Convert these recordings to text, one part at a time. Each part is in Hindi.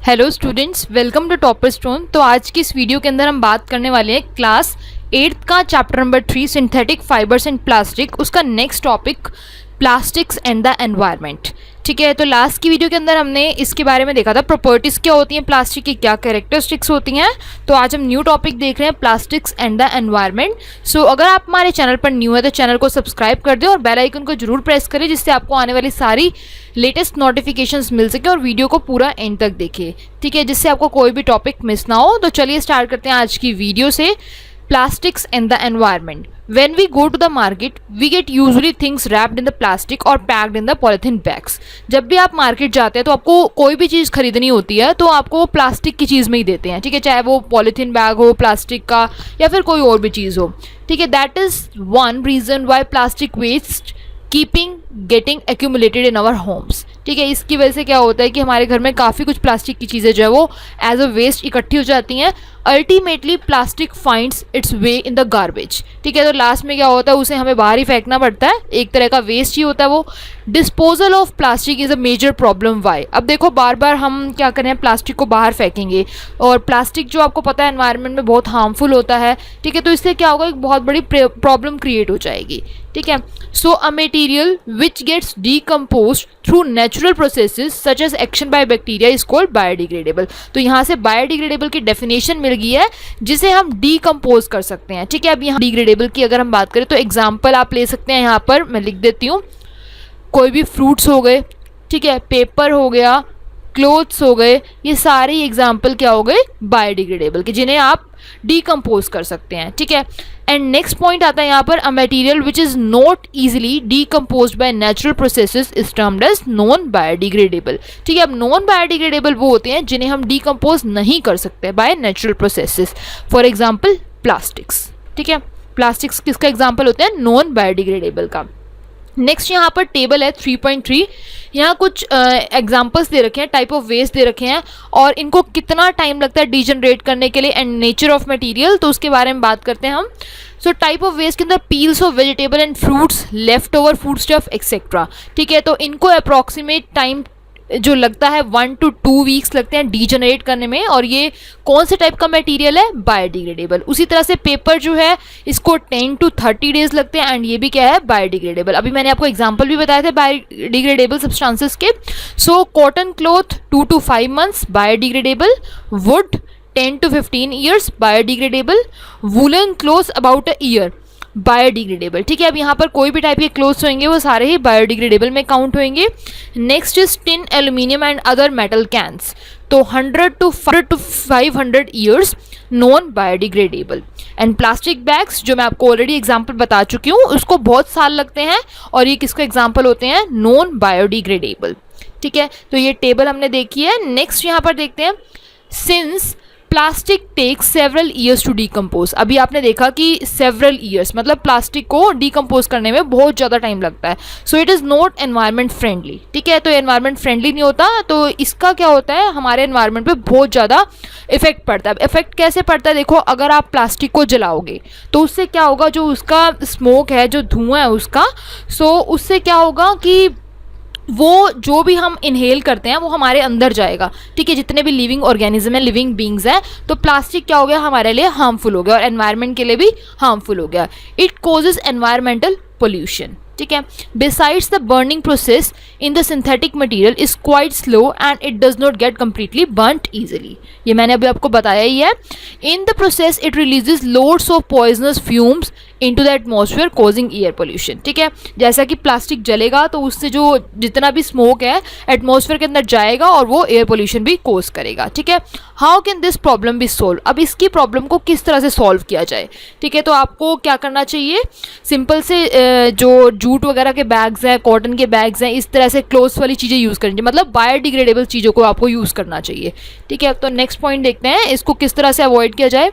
Hello students, welcome to Topper Stone. तो आज की इस वीडियो के अंदर हम बात करने वाले हैं क्लास 8th का chapter number 3 synthetic fibres and plastic, उसका next topic plastics and the environment. ठीक है, तो लास्ट की वीडियो के अंदर हमने इसके बारे में देखा था प्रॉपर्टीज़ क्या होती हैं प्लास्टिक की, क्या कैरेक्टरिस्टिक्स होती हैं। तो आज हम न्यू टॉपिक देख रहे हैं प्लास्टिक्स एंड द एनवायरनमेंट। सो अगर आप हमारे चैनल पर न्यू है तो चैनल को सब्सक्राइब कर दें और बेल आइकन को जरूर प्रेस करें, जिससे आपको आने वाली सारी लेटेस्ट नोटिफिकेशंस मिल सके और वीडियो को पूरा एंड तक देखें। ठीक है, जिससे आपको कोई भी टॉपिक मिस ना हो। तो चलिए स्टार्ट करते हैं आज की वीडियो से। Plastics and the environment. When we go to the market, we get usually things wrapped in the plastic or packed in the polythene bags. जब भी आप मार्केट जाते हैं तो आपको कोई भी चीज़ खरीदनी होती है तो आपको वो प्लास्टिक की चीज़ में ही देते हैं। ठीक है, चाहे वो पॉलीथीन बैग हो, प्लास्टिक का, या फिर कोई और भी चीज़ हो। ठीक है, that is one reason why plastic waste keeping getting accumulated in our homes. ठीक है, इसकी वजह से क्या होता है कि हमारे घर में काफ़ी कुछ प्लास्टिक की चीज़ें जो है वो एज अ वेस्ट इकट्ठी हो जाती हैं। Ultimately plastic finds it's way in the garbage. ठीक है, तो लास्ट में क्या होता है, उसे हमें बाहर ही फेंकना पड़ता है, एक तरह का वेस्ट ही होता है वो। Disposal of plastic is a major problem why. अब देखो बार बार हम क्या करें, प्लास्टिक को बाहर फेंकेंगे, और प्लास्टिक जो आपको पता है एनवायरनमेंट में बहुत हार्मफुल होता है। ठीक है, तो इससे क्या होगा, एक बहुत बड़ी प्रॉब्लम क्रिएट हो जाएगी। ठीक है, so a material which gets decomposed through natural processes such as action by bacteria is called biodegradable. तो यहाँ से बायोडिग्रेडेबल की डेफिनेशन मिल गई है जिसे हम डीकम्पोज कर सकते हैं। ठीक है, अब यहाँ डिग्रेडेबल की अगर हम बात करें तो एग्जाम्पल आप ले सकते हैं, यहाँ पर मैं लिख देती हूँ। कोई भी फ्रूट्स हो गए, ठीक है, पेपर हो गया, क्लोथ्स हो गए, ये सारे एग्जाम्पल क्या हो गए, बायोडिग्रेडेबल के, जिन्हें आप डीकम्पोज कर सकते हैं। ठीक है, एंड नेक्स्ट पॉइंट आता है यहाँ पर, a material which is not easily decomposed by natural processes is termed as non biodegradable. ठीक है, अब नॉन बायोडिग्रेडेबल वो होते हैं जिन्हें हम डीकम्पोज नहीं कर सकते bye natural processes. For example plastics. ठीक है, प्लास्टिक्स किसका एग्जाम्पल होते हैं, नॉन बायोडिग्रेडेबल का। नेक्स्ट यहाँ पर टेबल है 3.3। यहाँ कुछ एग्जांपल्स दे रखे हैं, टाइप ऑफ वेस्ट दे रखे हैं और इनको कितना टाइम लगता है डीजनरेट करने के लिए, एंड नेचर ऑफ मटेरियल, तो उसके बारे में बात करते हैं हम। सो टाइप ऑफ वेस्ट के अंदर peels of vegetable and fruits, left over food stuff etcetera. ठीक है, तो इनको अप्रॉक्सीमेट टाइम जो लगता है 1 to 2 वीक्स लगते हैं डीजनरेट करने में, और ये कौन से टाइप का मटेरियल है, बायोडिग्रेडेबल। उसी तरह से पेपर जो है इसको 10 to 30 डेज लगते हैं, एंड ये भी क्या है, बायोडिग्रेडेबल। अभी मैंने आपको एग्जांपल भी बताए थे बायोडिग्रेडेबल सब्सटेंसेस के। So cotton cloth 2 to 5 months biodegradable, would 10 to 15 years biodegradable, woollen clothes about a year biodegradable. ठीक है, अब यहाँ पर कोई भी टाइप के क्लोथ्स होंगे वो सारे ही बायोडिग्रेडेबल में काउंट होंगे। Next is tin, aluminium and other metal cans, तो 100 to 500 years non biodegradable. And plastic bags जो मैं आपको ऑलरेडी एग्जांपल बता चुकी हूँ, उसको बहुत साल लगते हैं और ये किसका एग्जांपल होते हैं, नॉन बायोडिग्रेडेबल। ठीक है, तो ये टेबल हमने देखी है। नेक्स्ट यहाँ पर देखते हैं, since plastic takes several years to decompose. अभी आपने देखा कि सेवरल ईयर्स मतलब प्लास्टिक को डीकम्पोज करने में बहुत ज़्यादा टाइम लगता है। So it is not environment friendly. ठीक है, तो एनवायरनमेंट फ्रेंडली नहीं होता, तो इसका क्या होता है, हमारे एनवायरनमेंट पे बहुत ज़्यादा इफेक्ट पड़ता है। इफेक्ट कैसे पड़ता है, देखो अगर आप प्लास्टिक को जलाओगे तो उससे क्या होगा, जो उसका स्मोक है, जो धुआं है उसका, सो उससे क्या होगा कि वो जो भी हम इनहेल करते हैं वो हमारे अंदर जाएगा। ठीक है, जितने भी लिविंग ऑर्गेनिज्म है, लिविंग बींग्स हैं, तो प्लास्टिक क्या हो गया, हमारे लिए हार्मफुल हो गया और एनवायरनमेंट के लिए भी हार्मफुल हो गया। It causes environmental pollution. ठीक है, besides the burning process in the synthetic material is quite slow and it does not get completely burned easily. ये मैंने अभी आपको बताया ही है। In the process it releases loads of poisonous fumes into the atmosphere causing air pollution. ठीक है, जैसा कि प्लास्टिक जलेगा तो उससे जो जितना भी स्मोक है एटमॉस्फेयर के अंदर जाएगा और वो एयर पोल्यूशन भी कॉज करेगा। ठीक है, how can this problem be solve. अब इसकी प्रॉब्लम को किस तरह से सॉल्व किया जाए। ठीक है, तो आपको क्या करना चाहिए, सिंपल से जो जूट वगैरह के बैग्स हैं, कॉटन के बैग्स हैं, इस तरह से क्लोथ्स वाली चीज़ें यूज़ करनी चाहिए, मतलब बायोडिग्रेडेबल चीज़ों को आपको यूज़ करना चाहिए। ठीक है, तो नेक्स्ट पॉइंट देखते हैं, इसको किस तरह से अवॉइड किया जाए,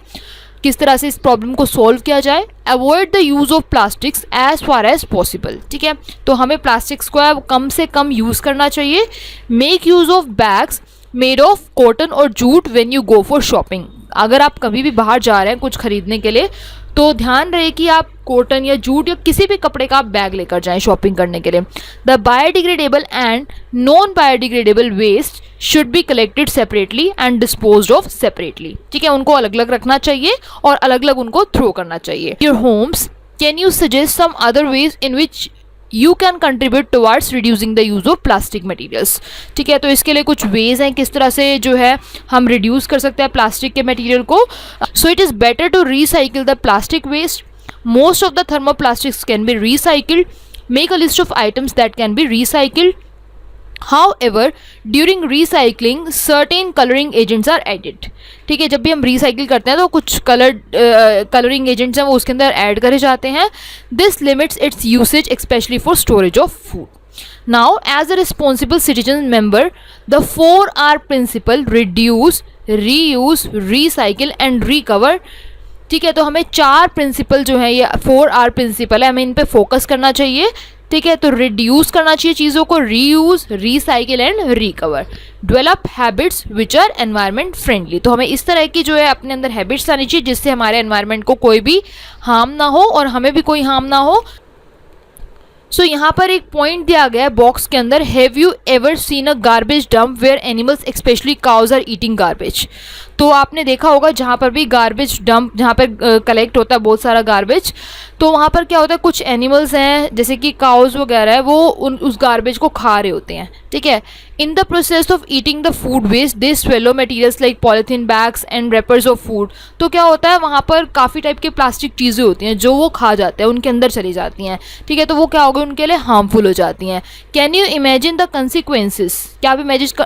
किस तरह से इस प्रॉब्लम को सॉल्व किया जाए। Avoid the use of plastics as far as possible. ठीक है, तो हमें प्लास्टिक्स को कम से कम यूज़ करना चाहिए। Make use of bags made of cotton और jute when you go for shopping. अगर आप कभी भी बाहर जा रहे हैं कुछ खरीदने के लिए तो ध्यान रहे कि आप कॉटन या जूट या किसी भी कपड़े का आप बैग लेकर जाएं शॉपिंग करने के लिए। The biodegradable and non biodegradable waste should be collected separately and disposed of separately. ठीक है, उनको अलग अलग रखना चाहिए और अलग अलग उनको थ्रो करना चाहिए। Your homes, can you suggest some other ways in which you can contribute towards reducing the use of plastic materials. ठीक है, तो इसके लिए कुछ वेज हैं किस तरह से जो है हम रिड्यूस कर सकते हैं प्लास्टिक के मटीरियल को। So it is better to recycle the plastic waste. Most of the thermoplastics can be recycled. Make a list of items that can be recycled. However, during recycling, certain coloring agents are added. ठीक है, जब भी हम रिसाइकिल करते हैं तो कुछ कलरिंग एजेंट्स हैं वो उसके अंदर ऐड करे जाते हैं. This limits it's usage especially for storage of food. Now, as a responsible citizen member, the 4R principle, reduce, reuse, recycle and recover. ठीक है, तो हमें 4 प्रिंसिपल जो है ये 4R प्रिंसिपल है, हमें इन पे फोकस करना चाहिए. ठीक है, तो रिड्यूस करना चाहिए चीज़ों को, reuse, recycle and recover. Develop habits which are environment friendly. तो हमें इस तरह की जो है अपने अंदर हैबिट्स आनी चाहिए जिससे हमारे एनवायरनमेंट को कोई भी हार्म ना हो और हमें भी कोई हार्म ना हो. सो यहाँ पर एक पॉइंट दिया गया है बॉक्स के अंदर, have you ever seen a garbage dump where animals especially cows are eating garbage. तो आपने देखा होगा जहाँ पर भी गार्बेज डंप, जहाँ पर कलेक्ट होता है बहुत सारा गार्बेज, तो वहाँ पर क्या होता है कुछ एनिमल्स हैं जैसे कि काउज वगैरह है वो उस गार्बेज को खा रहे होते हैं. ठीक है, in the process of eating the food waste they swallow materials like polythene bags and wrappers of food. तो क्या होता है वहाँ पर काफ़ी टाइप की प्लास्टिक चीज़ें होती हैं जो वो खा जाते हैं, उनके अंदर चली जाती हैं. ठीक है, तो वो क्या होगा उनके लिए हार्मफुल हो जाती हैं. Can you imagine the consequences. क्या आप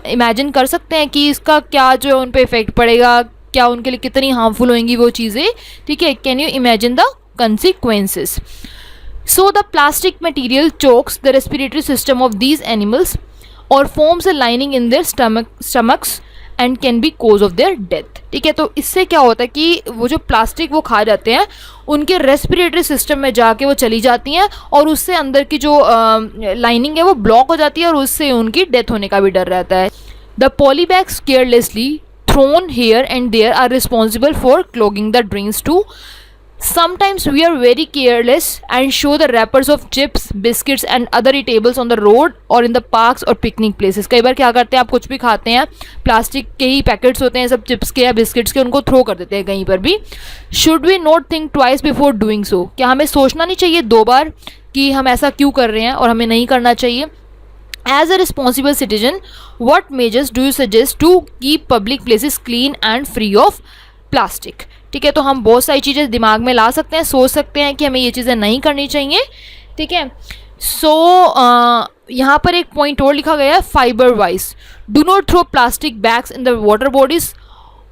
इमेजिन कर सकते हैं कि इसका क्या जो है उन पर इफेक्ट पड़ेगा, क्या उनके लिए कितनी हार्मफुल होंगी वो चीज़ें. ठीक है, can you imagine the consequences. So the plastic material chokes the respiratory system of these animals or forms a lining in their stomachs and can be cause of their death. ठीक है, तो इससे क्या होता है कि वो जो प्लास्टिक वो खा जाते हैं उनके रेस्पिरेटरी सिस्टम में जाके वो चली जाती हैं और उससे अंदर की जो लाइनिंग है वो ब्लॉक हो जाती है और उससे उनकी डेथ होने का भी डर रहता है. The polybags carelessly thrown here and there are responsible for clogging the drains too. Sometimes we are very careless and show the wrappers of chips, biscuits and other eatables on the road or in the parks or picnic places. कई बार क्या करते हैं आप कुछ भी खाते हैं, प्लास्टिक के ही पैकेट्स होते हैं सब चिप्स के या बिस्किट्स के, उनको थ्रो कर देते हैं कहीं पर भी. Should we not think twice before doing so? क्या हमें सोचना नहीं चाहिए 2 बार कि हम ऐसा क्यों कर रहे हैं और हमें नहीं करना चाहिए. As a responsible citizen, what measures do you suggest to keep public places clean and free of plastic? ठीक है, तो हम बहुत सारी चीज़ें दिमाग में ला सकते हैं, सोच सकते हैं कि हमें ये चीज़ें नहीं करनी चाहिए. ठीक है, सो यहाँ पर एक पॉइंट और लिखा गया है, fibre wise do not throw plastic bags in the water bodies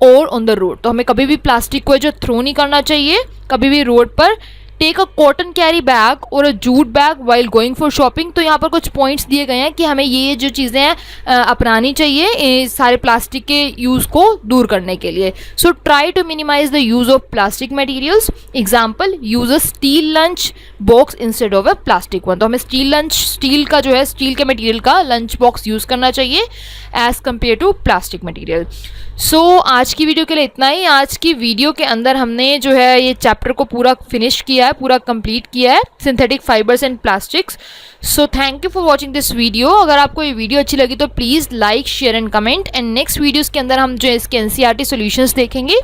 और ऑन द रोड. तो हमें कभी भी प्लास्टिक को जो थ्रो नहीं करना चाहिए कभी भी रोड पर. Take a cotton carry bag और a jute bag while going for shopping. तो यहाँ पर कुछ पॉइंट्स दिए गए हैं कि हमें ये जो चीज़ें हैं अपनानी चाहिए सारे प्लास्टिक के यूज़ को दूर करने के लिए. So try to minimise the use of plastic materials. Example, use a steel lunch box instead of a plastic one. तो हमें स्टील का जो है स्टील के मटीरियल का लंच बॉक्स यूज़ करना चाहिए as compare to plastic material. So आज की वीडियो के लिए इतना ही. आज की वीडियो के अंदर हमने जो है ये चैप्टर को पूरा फिनिश किया है, पूरा कंप्लीट किया है, synthetic fibres and plastics. So thank you for watching this video. अगर आपको ये वीडियो अच्छी लगी तो please like, share and comment. And next videos के अंदर हम जो है इसके NCERT सॉल्यूशंस देखेंगे.